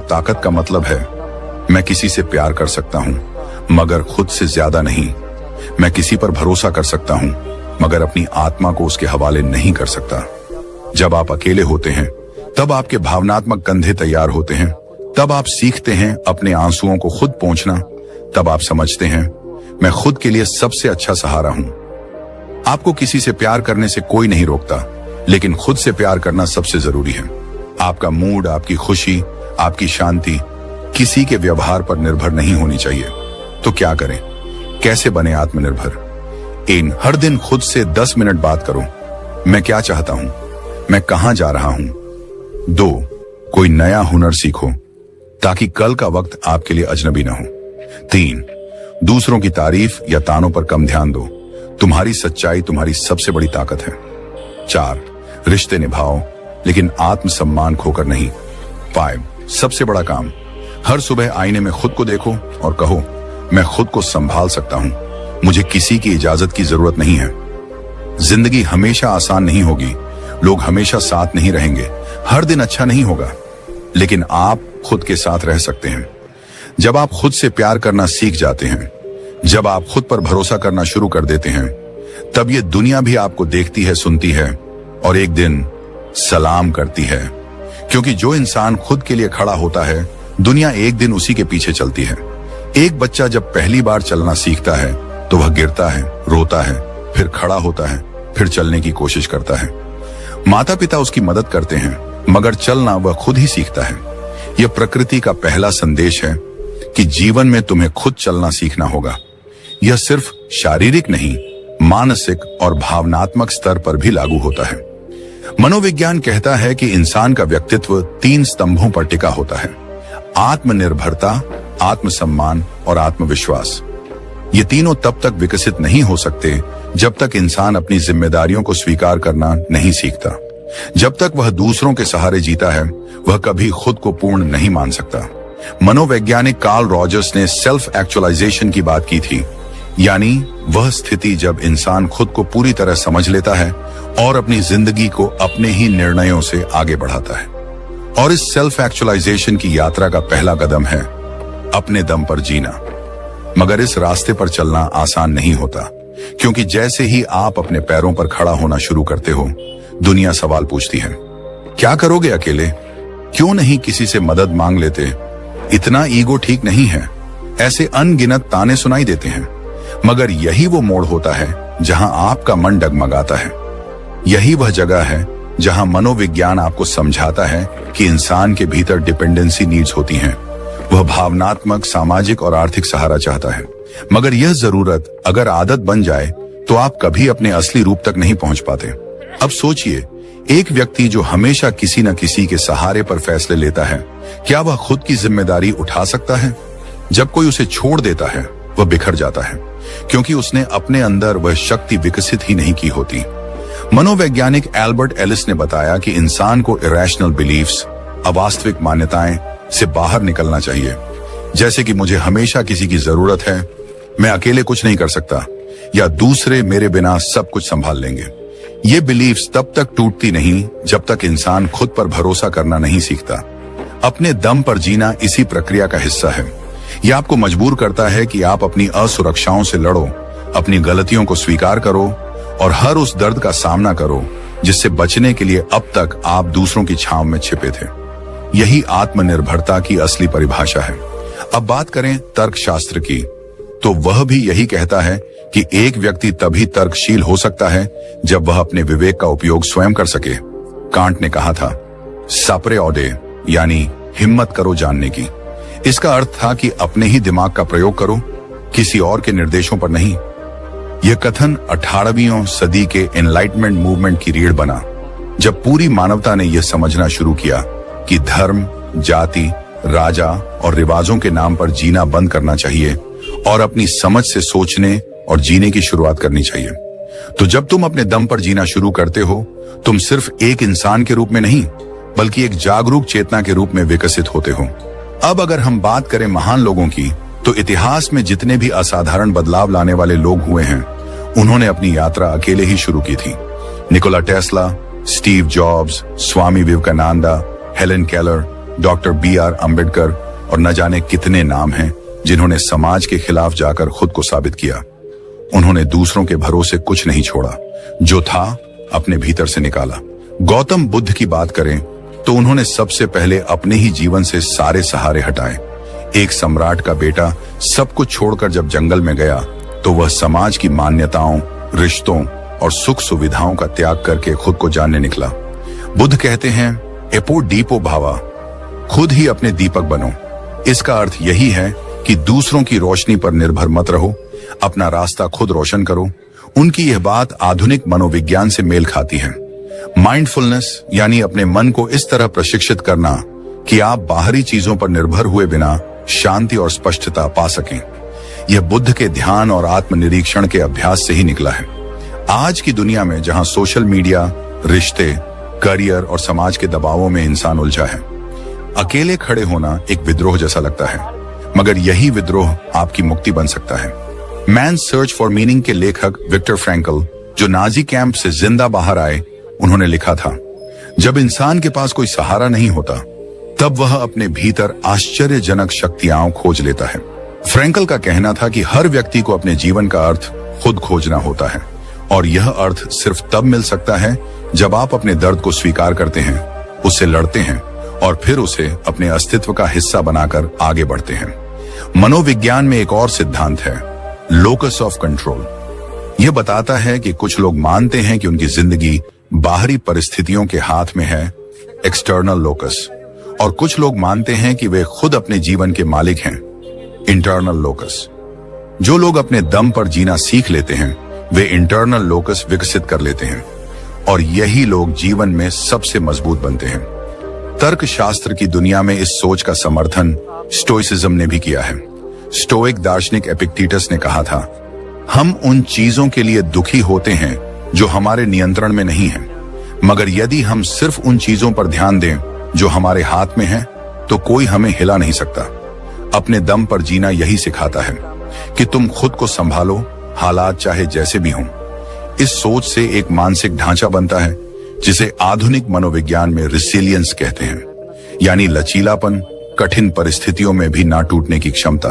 ताकत का मतलब है मैं किसी से प्यार कर सकता हूं मगर खुद से ज्यादा नहीं। मैं किसी पर भरोसा कर सकता हूं मगर अपनी आत्मा को उसके हवाले नहीं कर सकता। जब आप अकेले होते हैं तब आपके भावनात्मक कंधे तैयार होते हैं। तब आप सीखते हैं अपने आंसुओं को खुद पोंछना। तब आप समझते हैं मैं खुद के लिए सबसे अच्छा सहारा हूं। आपको किसी से प्यार करने से कोई नहीं रोकता, लेकिन खुद से प्यार करना सबसे जरूरी है। आपका मूड, आपकी खुशी, आपकी शांति किसी के व्यवहार पर निर्भर नहीं होनी चाहिए। तो क्या करें? कैसे बने आत्मनिर्भर? हर दिन खुद से 10 मिनट बात करो। मैं क्या चाहता हूं? मैं कहां जा रहा हूं? 2. कोई नया हुनर सीखो ताकि कल का वक्त आपके लिए अजनबी ना हो। 3. दूसरों की तारीफ या तानों पर कम ध्यान दो। तुम्हारी सच्चाई तुम्हारी सबसे बड़ी ताकत है। 4. रिश्ते निभाओ लेकिन आत्मसम्मान खोकर नहीं। 5. सबसे बड़ा काम, हर सुबह आईने में खुद को देखो और कहो मैं खुद को संभाल सकता हूं, मुझे किसी की इजाजत की जरूरत नहीं है। जिंदगी हमेशा आसान नहीं होगी, लोग हमेशा साथ नहीं रहेंगे, हर दिन अच्छा नहीं होगा, लेकिन आप खुद के साथ रह सकते हैं। जब आप खुद से प्यार करना सीख जाते हैं, जब आप खुद पर भरोसा करना शुरू कर देते हैं, तब ये दुनिया भी आपको देखती है, सुनती है और एक दिन सलाम करती है। क्योंकि जो इंसान खुद के लिए खड़ा होता है, दुनिया एक दिन उसी के पीछे चलती है। एक बच्चा जब पहली बार चलना सीखता है तो वह गिरता है, रोता है, फिर खड़ा होता है, फिर चलने की कोशिश करता है। माता पिता उसकी मदद करते हैं, मगर चलना वह खुद ही सीखता है। यह प्रकृति का पहला संदेश है कि जीवन में तुम्हें खुद चलना सीखना होगा। यह सिर्फ शारीरिक नहीं, मानसिक और भावनात्मक स्तर पर भी लागू होता है। मनोविज्ञान कहता है कि इंसान का व्यक्तित्व 3 स्तंभों पर टिका होता है: आत्मनिर्भरता, आत्मसम्मान और आत्मविश्वास। ये तीनों तब तक विकसित नहीं हो सकते जब तक इंसान अपनी जिम्मेदारियों को स्वीकार करना नहीं सीखता। जब तक वह दूसरों के सहारे जीता है, वह कभी खुद को पूर्ण नहीं मान सकता। मनोवैज्ञानिक कार्ल रॉजर्स ने सेल्फ एक्चुअलाइजेशन की बात की थी, यानी वह स्थिति जब इंसान खुद को पूरी तरह समझ लेता है और अपनी जिंदगी को अपने ही निर्णयों से आगे बढ़ाता है। और इस सेल्फ एक्चुअलाइजेशन की यात्रा का पहला कदम है अपने दम पर जीना। मगर इस रास्ते पर चलना आसान नहीं होता, क्योंकि जैसे ही आप अपने पैरों पर खड़ा होना शुरू करते हो, दुनिया सवाल पूछती है, क्या करोगे अकेले? क्यों नहीं किसी से मदद मांग लेते? इतना ईगो ठीक नहीं है। ऐसे अनगिनत ताने सुनाई देते हैं। मगर यही वो मोड़ होता है जहां आपका मन डगमगाता है। यही वह जगह है जहां मनोविज्ञान आपको समझाता है कि इंसान के भीतर डिपेंडेंसी नीड्स होती हैं। वह भावनात्मक, सामाजिक और आर्थिक सहारा चाहता है। मगर यह जरूरत अगर आदत बन जाए तो आप कभी अपने असली रूप तक नहीं पहुंच पाते। अब सोचिए, एक व्यक्ति जो हमेशा किसी न किसी के सहारे पर फैसले लेता है, क्या वह खुद की जिम्मेदारी उठा सकता है? जब कोई उसे छोड़ देता है, वह बिखर जाता है, क्योंकि उसने अपने अंदर वह शक्ति विकसित ही नहीं की होती। मनोवैज्ञानिक एल्बर्ट एलिस ने बताया कि इंसान को इरेशनल बिलीफ्स, अवास्तविक मान्यताएं से बाहर निकलना चाहिए, जैसे कि मुझे हमेशा किसी की जरूरत है, मैं अकेले कुछ नहीं कर सकता, या दूसरे मेरे बिना सब कुछ संभाल लेंगे। ये बिलीफ्स तब तक टूटती नहीं जब तक इंसान खुद पर भरोसा करना नहीं सीखता। अपने दम पर जीना इसी प्रक्रिया का हिस्सा है। यह आपको मजबूर करता है कि आप अपनी असुरक्षाओं से लड़ो, अपनी गलतियों को स्वीकार करो और हर उस दर्द का सामना करो जिससे बचने के लिए अब तक आप दूसरों की छांव में छिपे थे। यही आत्मनिर्भरता की असली परिभाषा है। अब बात करें तर्कशास्त्र की, तो वह भी यही कहता है कि एक व्यक्ति तभी तर्कशील हो सकता है जब वह अपने विवेक का उपयोग स्वयं कर सके। कांट ने कहा था, सापरे ऑडे, यानी हिम्मत करो जानने की। इसका अर्थ था कि अपने ही दिमाग का प्रयोग करो, किसी और के निर्देशों पर नहीं। यह कथन 18वीं सदी के एनलाइटमेंट मूवमेंट की रीढ़ बना, जब पूरी मानवता ने यह समझना शुरू किया कि धर्म, जाति, राजा और रिवाजों के नाम पर जीना बंद करना चाहिए और अपनी समझ से सोचने और जीने की शुरुआत करनी चाहिए। तो जब तुम अपने दम पर जीना शुरू करते हो, तुम सिर्फ एक इंसान के रूप में नहीं, बल्कि एक जागरूक चेतना के रूप में विकसित होते हो। अब अगर हम बात करें महान लोगों की, तो इतिहास में जितने भी असाधारण बदलाव लाने वाले लोग हुए हैं, उन्होंने अपनी यात्रा अकेले ही शुरू की थी। Nikola Tesla, Steve Jobs, Swami Vivekananda, Helen Keller, doctor B.R. Ambedkar और न जाने कितने नाम हैं जिन्होंने समाज के खिलाफ जाकर खुद को साबित किया। उन्होंने दूसरों के भरोसे कुछ नहीं छोड़ा, जो था अपने भीतर से निकाला। गौतम बुद्ध की बात करें तो उन्होंने सबसे पहले अपने ही जीवन से सारे सहारे हटाए। एक सम्राट का बेटा सब कुछ छोड़कर जब जंगल में गया तो वह समाज की मान्यताओं, रिश्तों और सुख सुविधाओं का त्याग करके खुद को जानने निकला। बुद्ध कहते हैं, एपो डीपो भावा, खुद ही अपने दीपक बनो। इसका अर्थ यही है कि दूसरों की रोशनी पर निर्भर मत रहो, अपना रास्ता खुद रोशन करो। उनकी यह बात आधुनिक मनोविज्ञान से मेल खाती है। माइंडफुलनेस यानी अपने मन को इस तरह प्रशिक्षित करना कि आप बाहरी चीजों पर निर्भर हुए बिना शांति और स्पष्टता पा सकें। यह बुद्ध के ध्यान और आत्मनिरीक्षण के अभ्यास से ही निकला है। आज की दुनिया में जहां सोशल मीडिया, रिश्ते, करियर और समाज के दबावों में इंसान उलझा है, अकेले खड़े होना एक विद्रोह जैसा लगता है, मगर यही विद्रोह आपकी मुक्ति बन सकता है। मैन सर्च फॉर मीनिंग के लेखक विक्टर फ्रैंकल, जो नाजी कैंप से जिंदा बाहर आए, उन्होंने लिखा था, जब इंसान के पास कोई सहारा नहीं होता तब वह अपने भीतर आश्चर्यजनक शक्तियां खोज लेता है। फ्रैंकल का कहना था कि हर व्यक्ति को अपने जीवन का अर्थ खुद खोजना होता है और यह अर्थ सिर्फ तब मिल सकता है जब आप अपने दर्द को स्वीकार करते हैं, उससे लड़ते हैं और फिर उसे अपने अस्तित्व का हिस्सा बनाकर आगे बढ़ते हैं। मनोविज्ञान में एक और सिद्धांत है, लोकस ऑफ कंट्रोल। यह बताता है कि कुछ लोग मानते हैं कि उनकी जिंदगी बाहरी परिस्थितियों के हाथ में है, एक्सटर्नल लोकस, और कुछ लोग मानते हैं कि वे खुद अपने जीवन के मालिक हैं, इंटरनल लोकस। जो लोग अपने दम पर जीना सीख लेते हैं वे इंटरनल लोकस विकसित कर लेते हैं और यही लोग जीवन में सबसे मजबूत बनते हैं। तर्कशास्त्र की दुनिया में इस सोच का समर्थन स्टोइसिज्म ने भी किया है। स्टोइक दार्शनिक एपिक्टेटस ने कहा था, हम उन चीजों के लिए दुखी होते हैं जो हमारे नियंत्रण में नहीं है, मगर यदि हम सिर्फ उन चीजों पर ध्यान दें जो हमारे हाथ में है तो कोई हमें हिला नहीं सकता। अपने दम पर जीना यही सिखाता है कि तुम खुद को संभालो, हालात चाहे जैसे भी हों। इस सोच से एक मानसिक ढांचा बनता है जिसे आधुनिक मनोविज्ञान में रिसिलियंस कहते हैं, यानी लचीलापन, कठिन परिस्थितियों में भी ना टूटने की क्षमता।